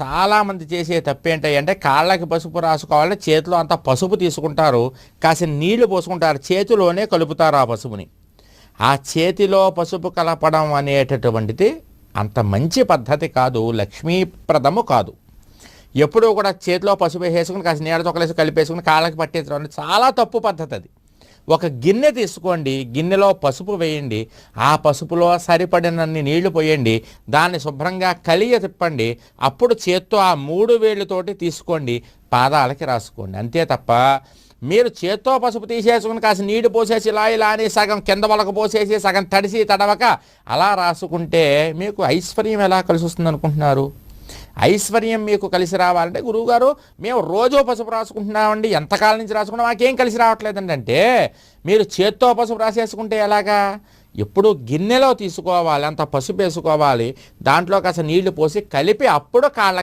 చాలామంది చేసే తప్పేంటంటే కాళ్ళకి పసుపు రాసుకోవాలంటే చేతిలో అంతా పసుపు తీసుకుంటారు, కాసిన నీళ్లు పోసుకుంటారు, చేతిలోనే కలుపుతారు ఆ పసుపుని. ఆ చేతిలో పసుపు కలపడం అనేటటువంటిది అంత మంచి పద్ధతి కాదు, లక్ష్మీప్రదము కాదు. ఎప్పుడూ కూడా చేతిలో పసుపు వేసుకుని కాసిన నీళ్ళ తొక్కలేసి కలిపేసుకుని కాళ్ళకి పట్టేసడం అనేది చాలా తప్పు పద్ధతి అది. ఒక గిన్నె తీసుకోండి, గిన్నెలో పసుపు వేయండి, ఆ పసుపులో సరిపడినన్ని నీళ్లు పోయండి, దాన్ని శుభ్రంగా కలియ తిప్పండి, అప్పుడు చేత్తో ఆ 3 వేళ్ళతోటి తీసుకోండి, పాదాలకి రాసుకోండి. అంతే తప్ప మీరు చేత్తో పసుపు తీసేసుకుని కాసి నీళ్లు పోసేసి ఇలా అని సగం కింద వలకు పోసేసి సగం తడిసి తడవక అలా రాసుకుంటే మీకు ఐశ్వర్యం ఎలా కలిసి వస్తుంది అనుకుంటున్నారు? ఐశ్వర్యం మీకు కలిసి రావాలంటే గురువుగారు మేము రోజు పసుపు రాసుకుంటున్నామండి, ఎంతకాలం నుంచి రాసుకున్నా మాకేం కలిసి రావట్లేదండి అంటే, మీరు చేత్తో పసుపు రాసేసుకుంటే ఎలాగా? ఎప్పుడు గిన్నెలో తీసుకోవాలి, అంత పసుపు వేసుకోవాలి, దాంట్లో కాస్త నీళ్లు పోసి కలిపి అప్పుడు కాళ్ళ